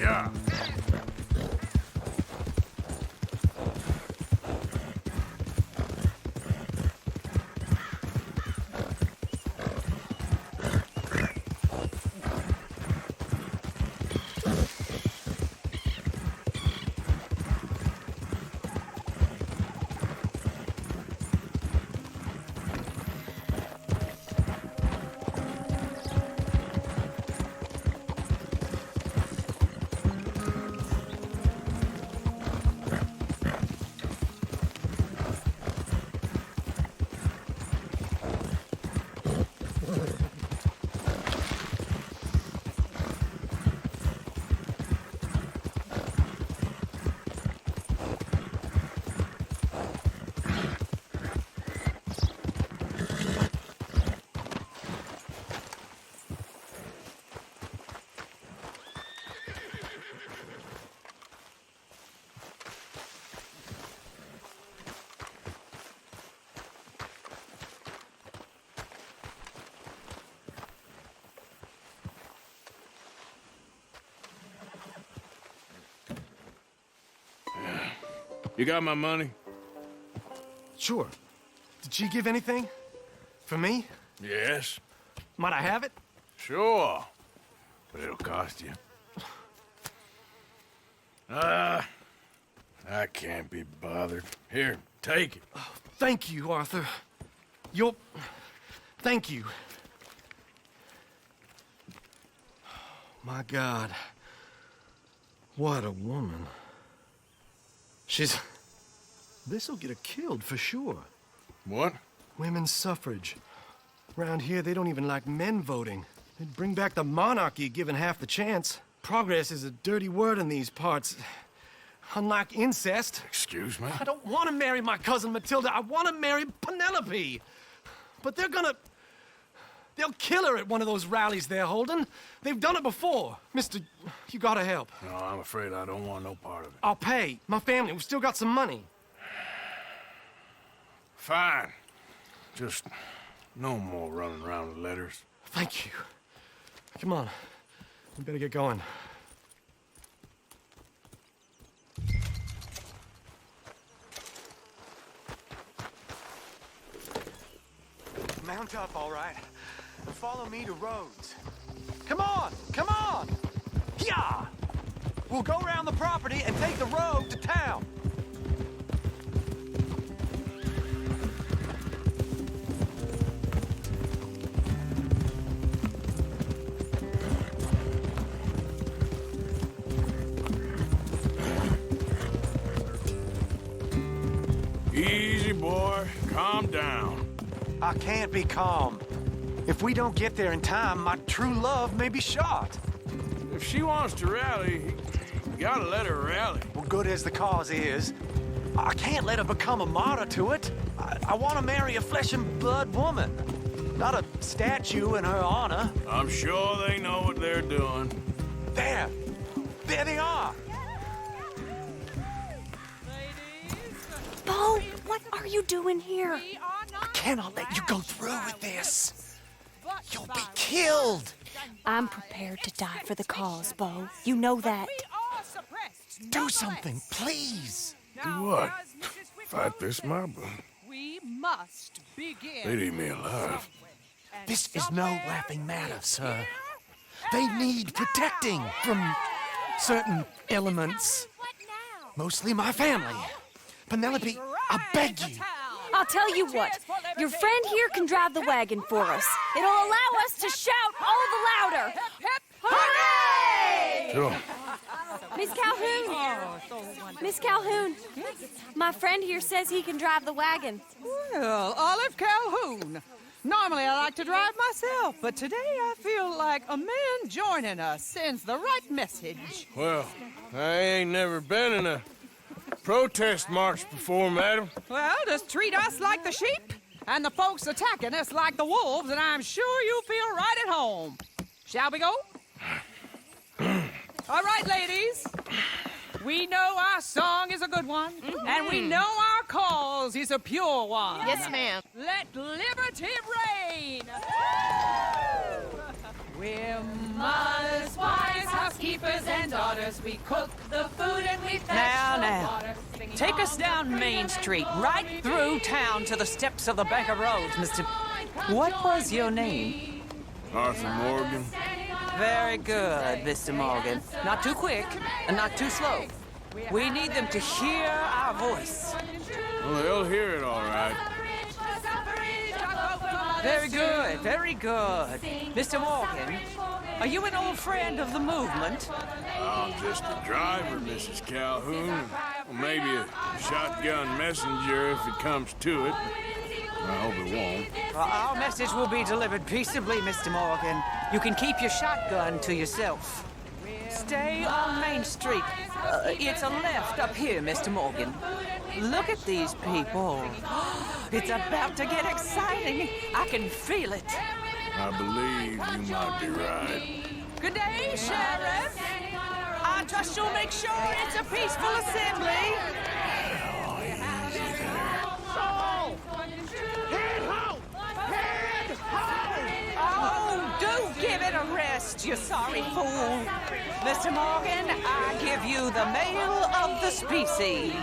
Yeah. You got my money? Sure. Did she give anything? For me? Yes. Might I have it? Sure. But it'll cost you. I can't be bothered. Here, take it. Oh, thank you, Arthur. Thank you. My God. What a woman. This'll get her killed for sure. What? Women's suffrage. Around here, they don't even like men voting. They'd bring back the monarchy given half the chance. Progress is a dirty word in these parts. Unlike incest. Excuse me? I don't want to marry my cousin Matilda. I want to marry Penelope. But they'll kill her at one of those rallies they're holding. They've done it before. Mister, you gotta help. No, I'm afraid I don't want no part of it. I'll pay. My family, we've still got some money. Fine. Just no more running around with letters. Thank you. Come on. We better get going. Mount up, all right. Follow me to Rhodes. Come on! Come on! Yeah! We'll go around the property and take the road to town. Easy, boy. Calm down. I can't be calm. If we don't get there in time, my true love may be shot. If she wants to rally, you gotta let her rally. Well, good as the cause is, I can't let her become a martyr to it. I want to marry a flesh and blood woman, not a statue in her honor. I'm sure they know what they're doing. There they are. Beau, what are you doing here? I cannot let you go through with this. You'll be killed. I'm prepared to die for the cause, Beau. You know that. Do something, please. Do what? Fight this mob? We must begin. They'd eat me alive. This is no laughing matter, sir. They need protecting from certain elements. Mostly my family. Penelope, I beg you. I'll tell you what. Your friend here can drive the wagon for us. It'll allow us to shout all the louder. Hooray! Sure. Miss Calhoun. Miss Calhoun. My friend here says he can drive the wagon. Well, Olive Calhoun. Normally I like to drive myself, but today I feel like a man joining us sends the right message. Well, I ain't never been in a protest march before, madam. Well, just treat us like the sheep, and the folks attacking us like the wolves, and I'm sure you feel right at home. Shall we go? All right, ladies. We know our song is a good one, and we know our cause is a pure one. Yes, ma'am. Let liberty reign. We're modest, wise, housekeepers and daughters. We cook the food and we fetch Now, the now. water. Singing Take all us down the Main praise Street, of right glory. through town to the steps of the Bank of Rhodes, Mr. What was your name? Arthur Morgan. Very good, Mr. Morgan. Not too quick and not too slow. We need them to hear our voice. Well, they'll hear it all right. Very good, very good. Mr. Morgan, are you an old friend of the movement? I'm just a driver, Mrs. Calhoun. Well, maybe a shotgun messenger if it comes to it. I hope it won't. Well, our message will be delivered peaceably, Mr. Morgan. You can keep your shotgun to yourself. Stay on Main Street. It's a left up here, Mr. Morgan. Look at these people. It's about to get exciting. I can feel it. I believe you might be right. Good day, Sheriff. I trust you'll make sure it's a peaceful assembly. Oh, do give it a rest, you sorry fool. Mr. Morgan, I give you the male of the species.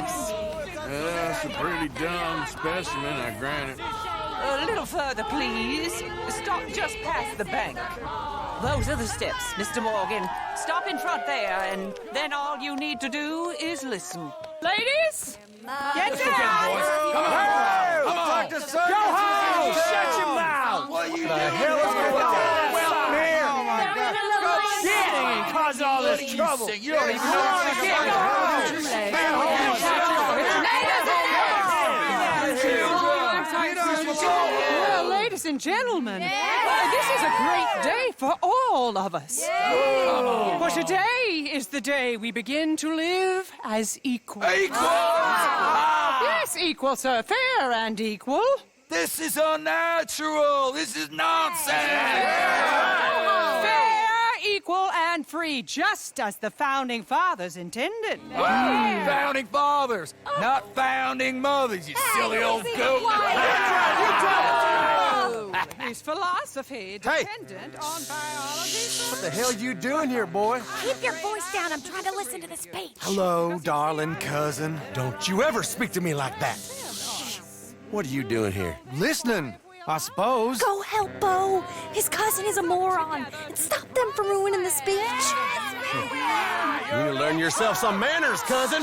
That's a pretty dumb specimen, I grant it. A little further, please. Stop just past the bank. Those are the steps, Mr. Morgan. Stop in front there, and then all you need to do is listen. Ladies, get down! Go home! Shut your mouth! What the hell is going on? Well, here! Oh, my God. Singing and cause all this trouble. You don't even know what you're Well, ladies and gentlemen, this is a great day for all of us. For today is the day we begin to live as equals. Yes, equal, sir. Fair and equal. This is unnatural. This is nonsense. Fair, equal, and free, just as the Founding Fathers intended. Founding fathers, not founding mothers, you silly old goat. His philosophy dependent on biology. What the hell you doing here, boy? Keep your voice down. I'm trying to listen to the speech. Hello, darling cousin. Don't you ever speak to me like that. What are you doing here? Listening, I suppose. Go help Beau. His cousin is a moron. And stop them from ruining the speech. You need to learn yourself some manners, cousin.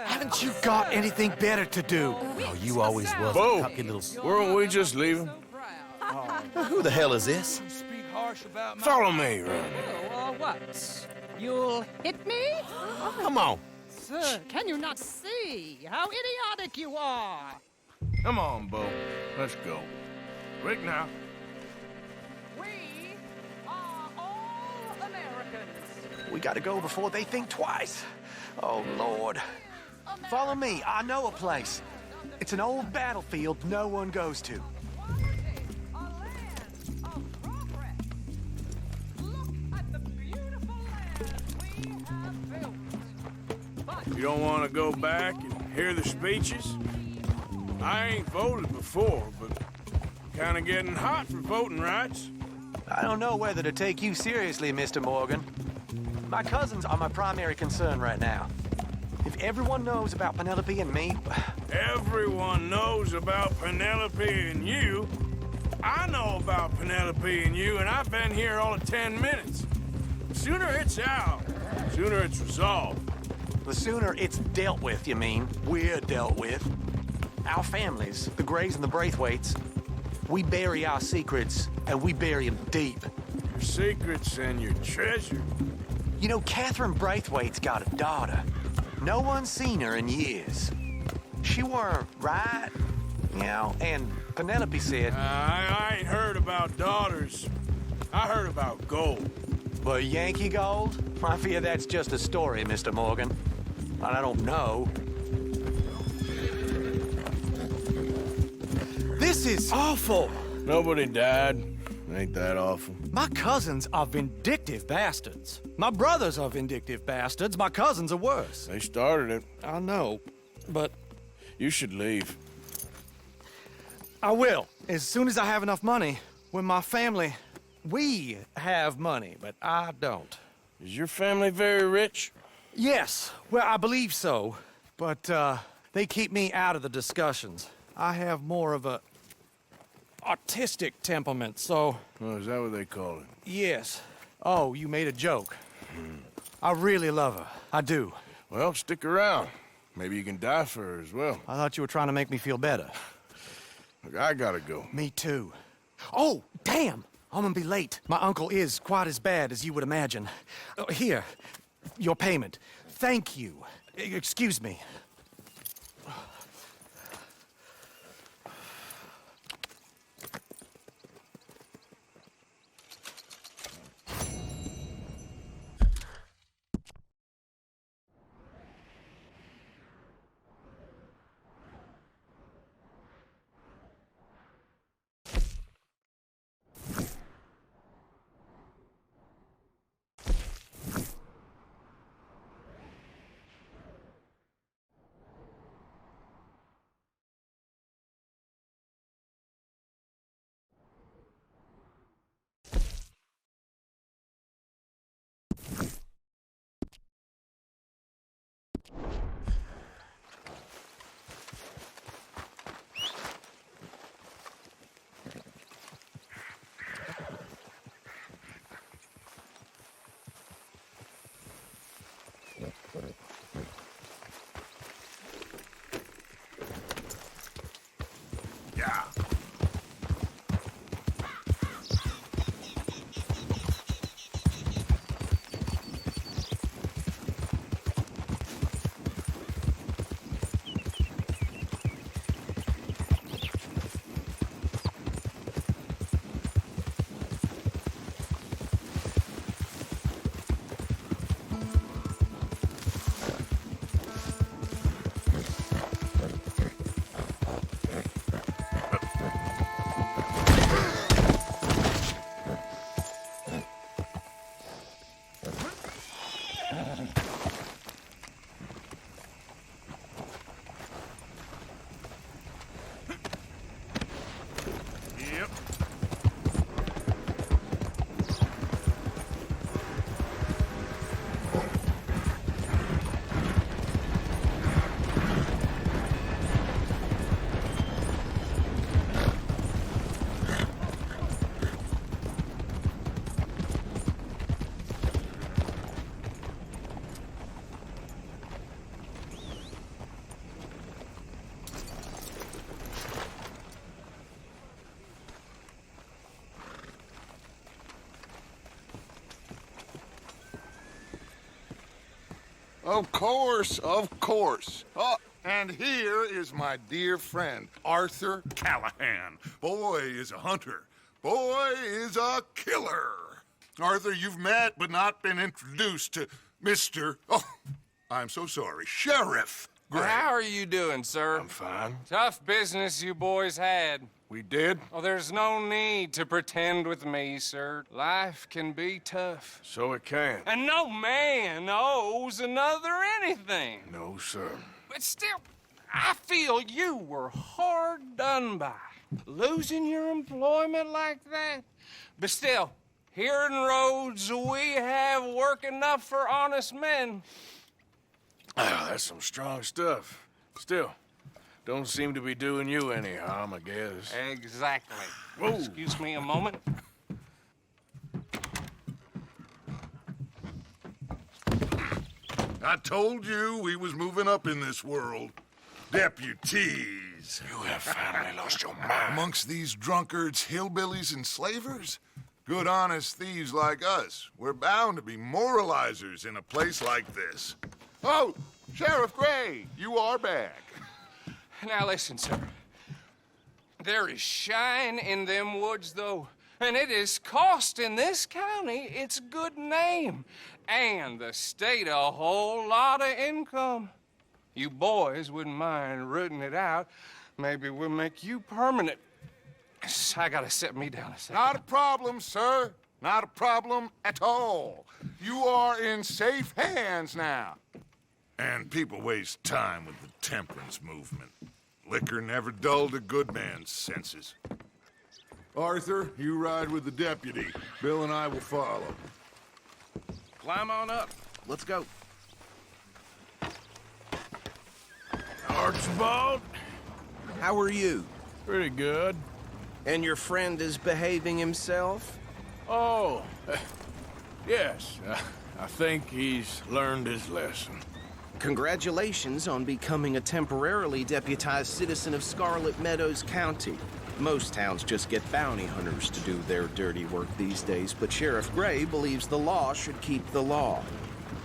Haven't you got anything better to do? Oh, you always was Beau, a cocky little... weren't we just leaving? Who the hell is this? Speak harsh about my... Follow me, Ronnie. Or what? You'll hit me? Come on. Sir, can you not see how idiotic you are? Come on, Beau. Let's go. Quick now. We are all Americans. We gotta go before they think twice. Oh, Lord. Follow me. I know a place. It's an old battlefield no one goes to. A land of progress. Look at the beautiful land we have built. You don't want to go back and hear the speeches? I ain't voted before, but kind of getting hot for voting rights. I don't know whether to take you seriously, Mr. Morgan. My cousins are my primary concern right now. If everyone knows about Penelope and me... Everyone knows about Penelope and you. I know about Penelope and you, and I've been here all of 10 minutes. Sooner it's out, sooner it's resolved. The sooner it's dealt with, you mean, we're dealt with. Our families, the Grays and the Braithwaites, we bury our secrets, and we bury them deep. Your secrets and your treasure. You know, Catherine Braithwaite's got a daughter. No one's seen her in years. She weren't right, you know, and Penelope said... I ain't heard about daughters. I heard about gold. But Yankee gold? I fear that's just a story, Mr. Morgan. And I don't know. This is awful. Nobody died. Ain't that awful? My cousins are vindictive bastards. My brothers are vindictive bastards. My cousins are worse. They started it. I know, but You should leave. I will, as soon as I have enough money. When my family, we have money, but I don't. Is your family very rich? Yes, well, I believe so. But, they keep me out of the discussions. I have more of a artistic temperament, so... Oh, is that what they call it? Yes. Oh, you made a joke. I really love her. I do. Well, stick around. Maybe you can die for her as well. I thought you were trying to make me feel better. Look, I gotta go. Me too. Oh, damn! I'm gonna be late. My uncle is quite as bad as you would imagine. Here, your payment. Thank you. Excuse me. Yeah. Yep. Of course, of course. Oh, and here is my dear friend, Arthur Callahan. Boy is a hunter. Boy is a killer. Arthur, you've met but not been introduced to Mr. Oh, I'm so sorry, Sheriff Gray. How are you doing, sir? I'm fine. Tough business you boys had. We did? Oh, there's no need to pretend with me, sir. Life can be tough. So it can. And no man owes another anything. No, sir. But still, I feel you were hard done by. Losing your employment like that. But still, here in Rhodes, we have work enough for honest men. Ah, that's some strong stuff. Still, don't seem to be doing you any harm, I guess. Exactly. Whoa. Excuse me a moment. I told you we was moving up in this world. Deputies. You have finally lost your mind. Amongst these drunkards, hillbillies, and slavers? Good honest thieves like us. We're bound to be moralizers in a place like this. Oh, Sheriff Gray, you are back. Now listen, sir. There is shine in them woods, though, and it is costing this county its good name and the state a whole lot of income. You boys wouldn't mind rooting it out. Maybe we'll make you permanent. I gotta sit me down a second. Not a problem, sir. Not a problem at all. You are in safe hands now. And people waste time with the temperance movement. Liquor never dulled a good man's senses. Arthur, you ride with the deputy. Bill and I will follow. Climb on up. Let's go. Archibald? How are you? Pretty good. And your friend is behaving himself? Oh, yes. I think he's learned his lesson. Congratulations on becoming a temporarily deputized citizen of Scarlet Meadows County. Most towns just get bounty hunters to do their dirty work these days, but Sheriff Gray believes the law should keep the law.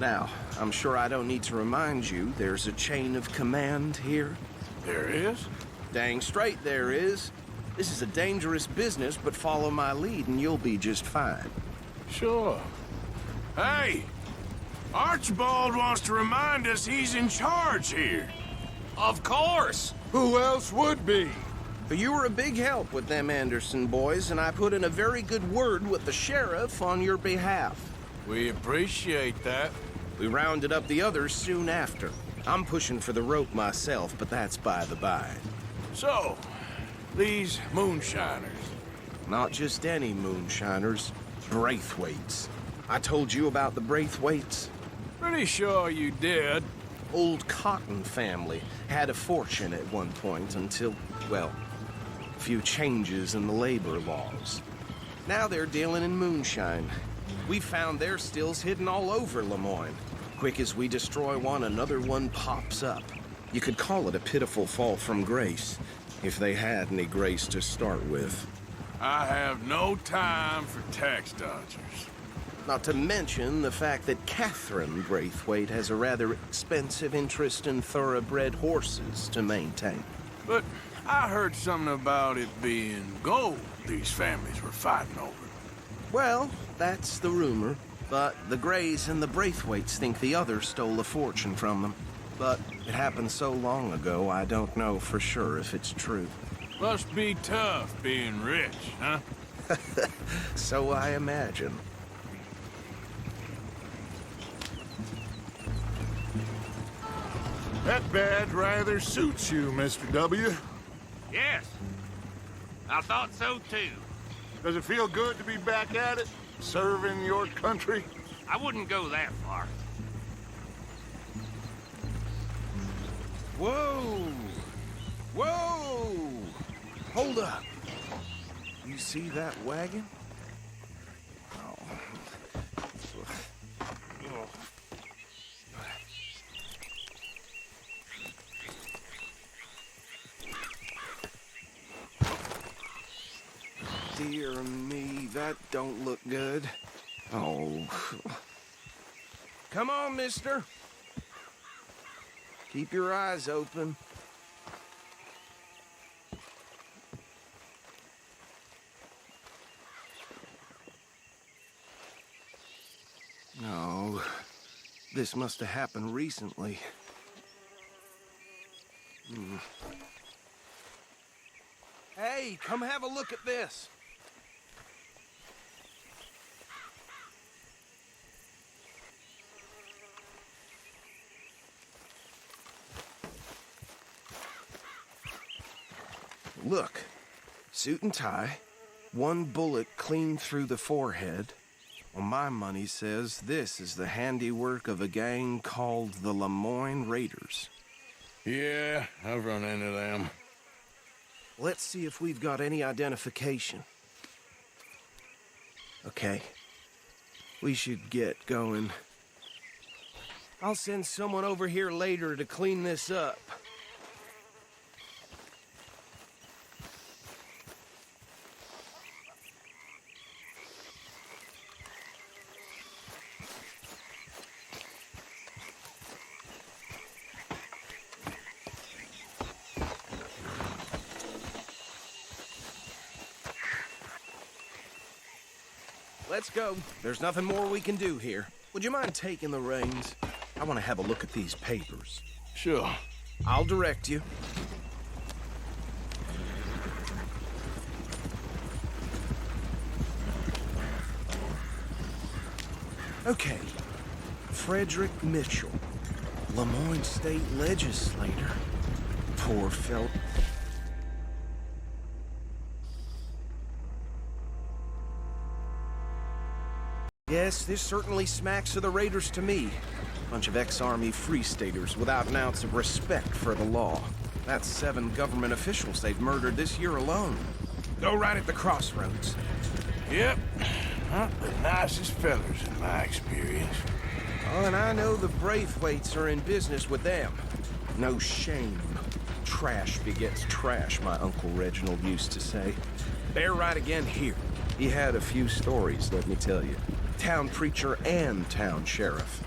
Now, I'm sure I don't need to remind you there's a chain of command here. There is? Dang straight there is. This is a dangerous business, but follow my lead and you'll be just fine. Sure. Hey! Archibald wants to remind us he's in charge here. Of course! Who else would be? You were a big help with them Anderson boys, and I put in a very good word with the sheriff on your behalf. We appreciate that. We rounded up the others soon after. I'm pushing for the rope myself, but that's by the by. So, these moonshiners. Not just any moonshiners, Braithwaites. I told you about the Braithwaites? Pretty sure you did. Old Cotton family had a fortune at one point until, well, a few changes in the labor laws. Now they're dealing in moonshine. We found their stills hidden all over Lemoyne. Quick as we destroy one, another one pops up. You could call it a pitiful fall from grace, if they had any grace to start with. I have no time for tax dodgers. Not to mention the fact that Catherine Braithwaite has a rather expensive interest in thoroughbred horses to maintain. But I heard something about it being gold these families were fighting over. Well, that's the rumor. But the Grays and the Braithwaites think the others stole a fortune from them. But it happened so long ago, I don't know for sure if it's true. Must be tough being rich, huh? So I imagine. That badge rather suits you, Mr. W. Yes. I thought so, too. Does it feel good to be back at it? Serving your country? I wouldn't go that far. Whoa! Whoa! Hold up. You see that wagon? Dear me, that don't look good. Oh. Come on, mister. Keep your eyes open. No. This must have happened recently. Hey, come have a look at this. Look, suit and tie, one bullet clean through the forehead. Well, my money says this is the handiwork of a gang called the Lemoyne Raiders. Yeah, I've run into them. Let's see if we've got any identification. Okay. We should get going. I'll send someone over here later to clean this up. Let's go. There's nothing more we can do here. Would you mind taking the reins? I want to have a look at these papers. Sure. I'll direct you. Okay. Frederick Mitchell, Lemoyne State Legislator. Poor fella. Yes, this certainly smacks of the Raiders to me. Bunch of ex-Army Free Staters without an ounce of respect for the law. That's 7 government officials they've murdered this year alone. Go right at the crossroads. Yep. Not the nicest fellas in my experience. Oh, and I know the Braithwaites are in business with them. No shame. Trash begets trash, my Uncle Reginald used to say. They're right again here. He had a few stories, let me tell you. Town preacher and town sheriff.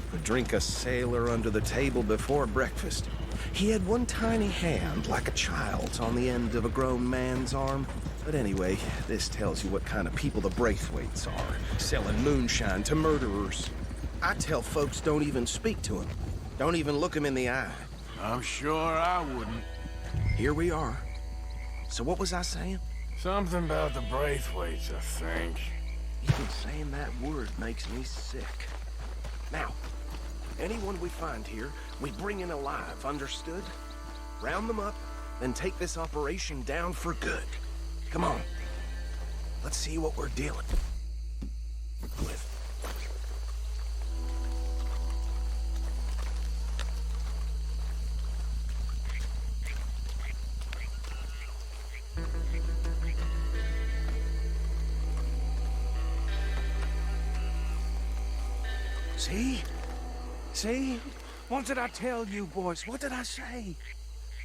Could drink a sailor under the table before breakfast. He had one tiny hand, like a child's, on the end of a grown man's arm. But anyway, this tells you what kind of people the Braithwaites are, selling moonshine to murderers. I tell folks don't even speak to him. Don't even look him in the eye. I'm sure I wouldn't. Here we are. So what was I saying? Something about the Braithwaites, I think. Even saying that word makes me sick. Now, anyone we find here, we bring in alive, understood? Round them up, then take this operation down for good. Come on. Let's see what we're dealing with. See? See? What did I tell you, boys? What did I say?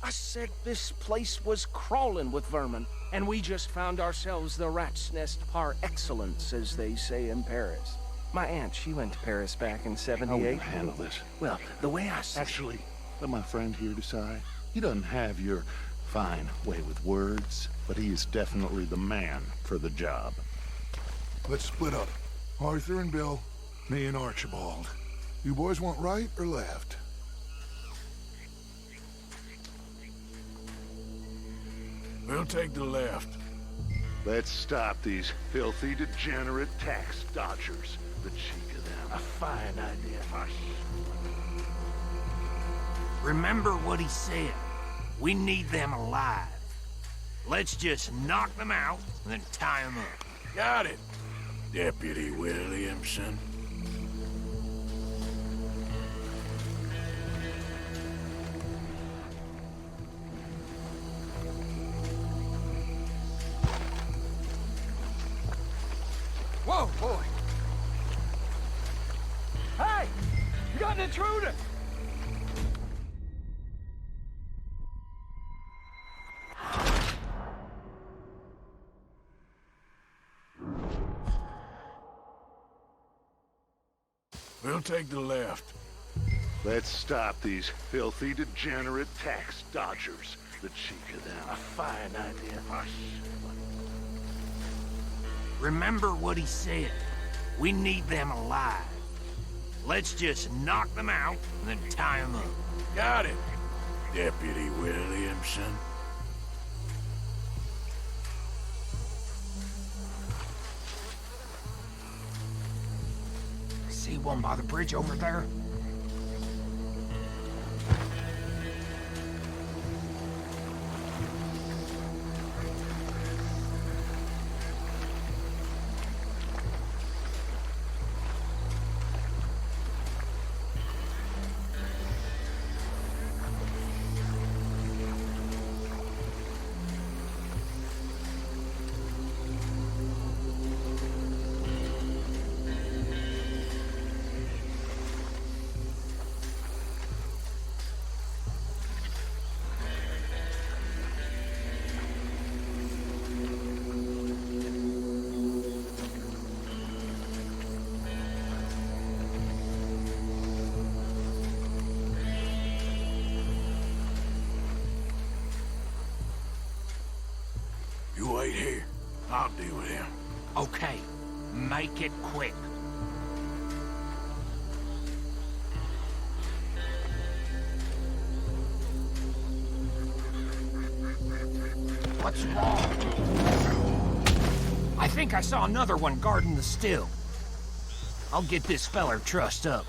I said this place was crawling with vermin, and we just found ourselves the rat's nest par excellence, as they say in Paris. My aunt, she went to Paris back in '78. How will you handle this? Well, the way I see Actually, let my friend here decide. He doesn't have your fine way with words, but he is definitely the man for the job. Let's split up. Arthur and Bill, me and Archibald. You boys want right or left? We'll take the left. Let's stop these filthy, degenerate tax dodgers. The cheek of them. A fine idea. Remember what he said. We need them alive. Let's just knock them out and then tie them up. Got it, Deputy Williamson. Whoa, boy. Hey! You got an intruder! We'll take the left. Let's stop these filthy, degenerate tax dodgers. The cheek of them. A fine idea. Remember what he said. We need them alive. Let's just knock them out and then tie them up. Got it, Deputy Williamson. See one by the bridge over there? You wait here. I'll deal with him. Okay, make it quick. What's wrong? I think I saw another one guarding the still. I'll get this feller trussed up.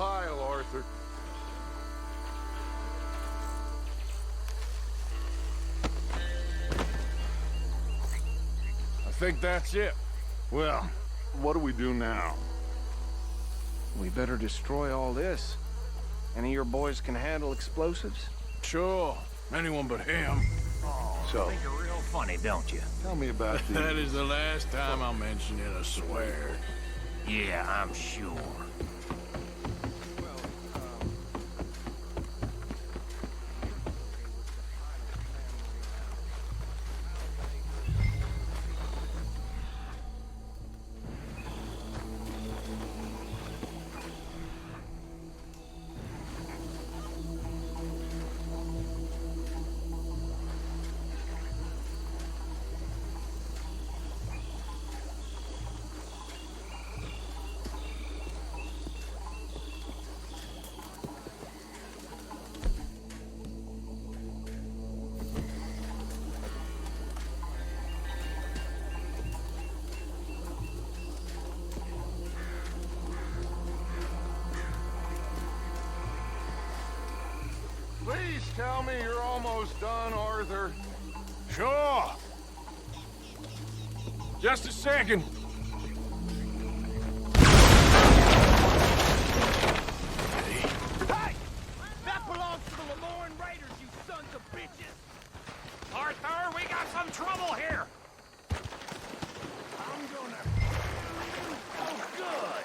pile, Arthur. I think that's it. Well, what do we do now? We better destroy all this. Any of your boys can handle explosives? Sure. Anyone but him. So, Think you're real funny, don't you? tell me about these. That is the last time I mention it, I swear. Yeah, I'm sure. Please tell me you're almost done, Arthur. Sure. Just a second. Hey! That belongs to the Lemoyne Raiders, you sons of bitches! Arthur, we got some trouble here! I'm gonna... Oh, good!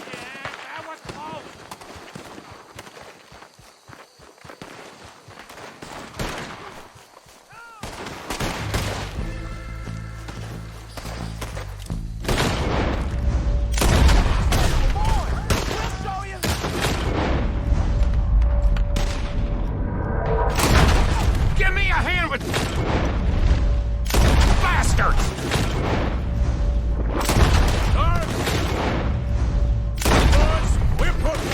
Yeah, that was close! Give me a hand with... Bastards! Boys, we're putting...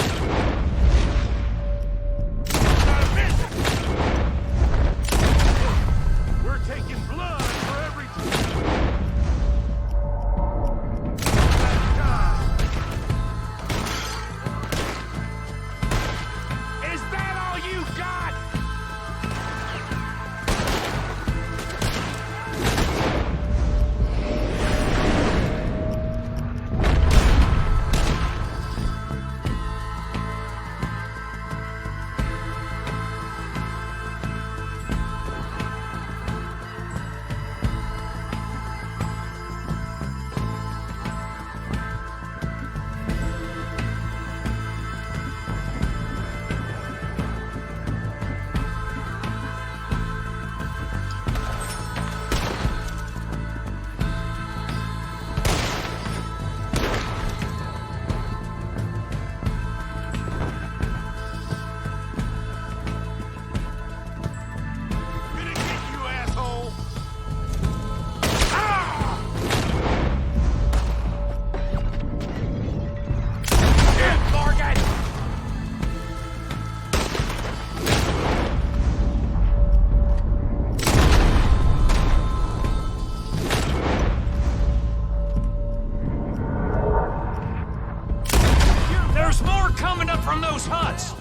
We're taking blood for everything! Is that all you got? Gonna get you, asshole! Shit, Morgan! There's more coming up from those huts!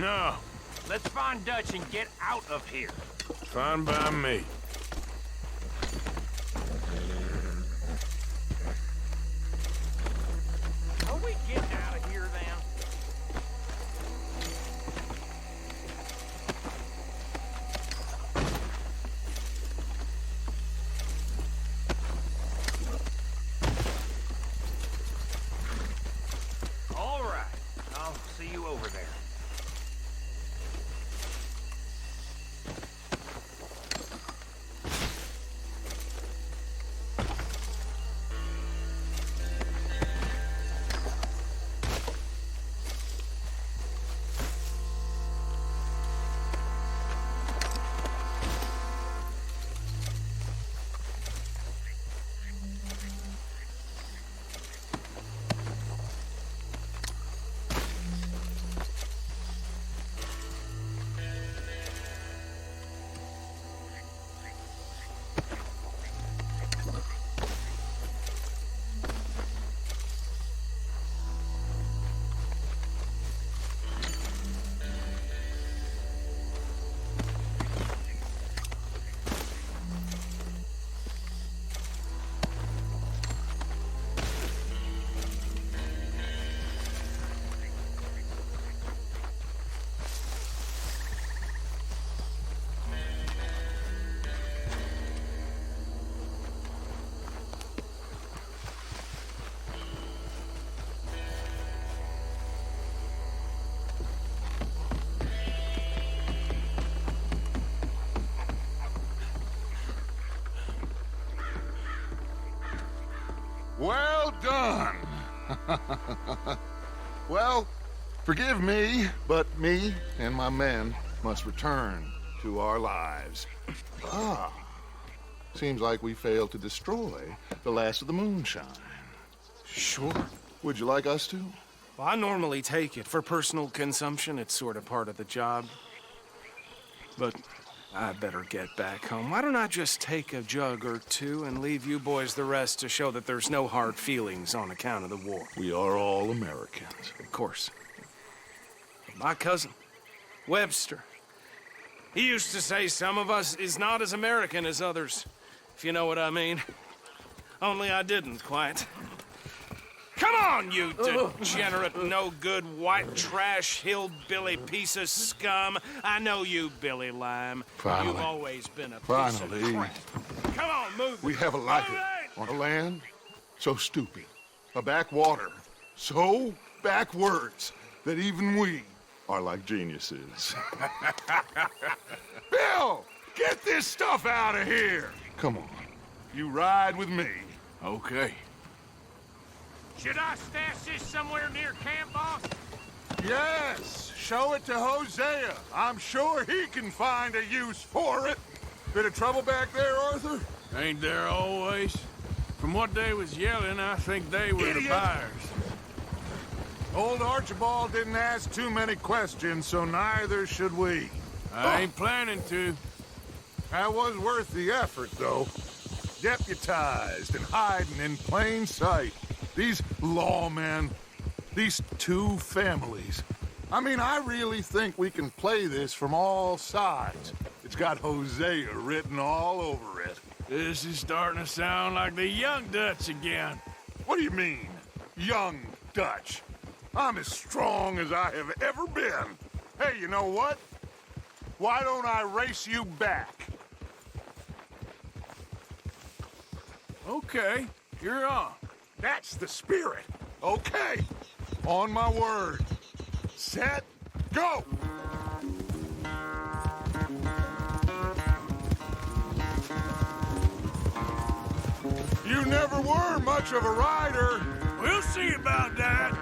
No, Let's find Dutch and get out of here. fine by me. Are we getting out of here then? All right. I'll see you over there. Well done. Well, forgive me, but me and my men must return to our lives. Ah, seems like we failed to destroy the last of the moonshine. Sure. Would you like us to? Well, I normally take it. For personal consumption, it's sort of part of the job. But I better get back home. Why don't I just take a jug or two and leave you boys the rest to show that there's no hard feelings on account of the war? We are all Americans. Of course. My cousin, Webster, he used to say some of us is not as American as others, if you know what I mean. Only I didn't quite. Come on, you degenerate, no-good, white trash, hillbilly piece of scum. I know you, Billy Lime. Finally. You've always been a piece Finally. of crap. Come on, move. We have a life on a land so stupid, a backwater so backwards that even we are like geniuses. Bill, get this stuff out of here. Come on, you ride with me. Okay. Should I stash this somewhere near camp, boss? Yes, show it to Hosea. I'm sure he can find a use for it. Bit of trouble back there, Arthur? Ain't there always? From what they was yelling, I think they were the buyers. Old Archibald didn't ask too many questions, so neither should we. I ain't planning to. That was worth the effort, though. Deputized and hiding in plain sight. These lawmen, these two families. I mean, I really think we can play this from all sides. It's got Hosea written all over it. This is starting to sound like the young Dutch again. What do you mean, young Dutch? I'm as strong as I have ever been. Hey, you know what? Why don't I race you back? Okay, you're on. That's the spirit. Okay. On my word. Set, go! You never were much of a rider. We'll see about that.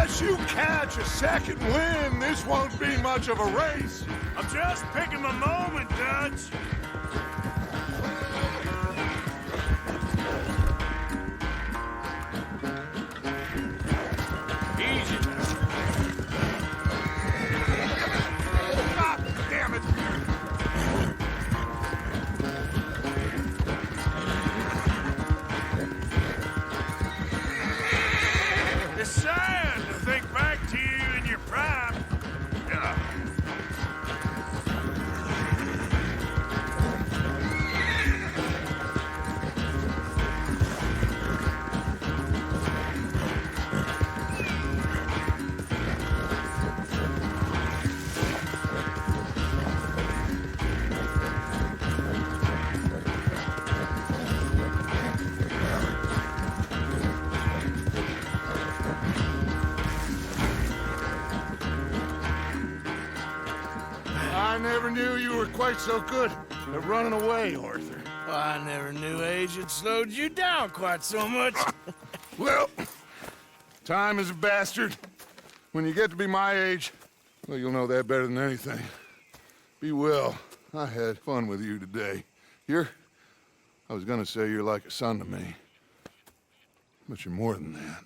Unless you catch a second wind, this won't be much of a race. I'm just picking my moment, Dutch. Easy. God damn it! It's sad to think back to you in your prime. I never knew you were quite so good at running away, Arthur. I never knew age had slowed you down quite so much. Well, time is a bastard. When you get to be my age, well, you'll know that better than anything. Be well. I had fun with you today. I was gonna say you're like a son to me, but you're more than that.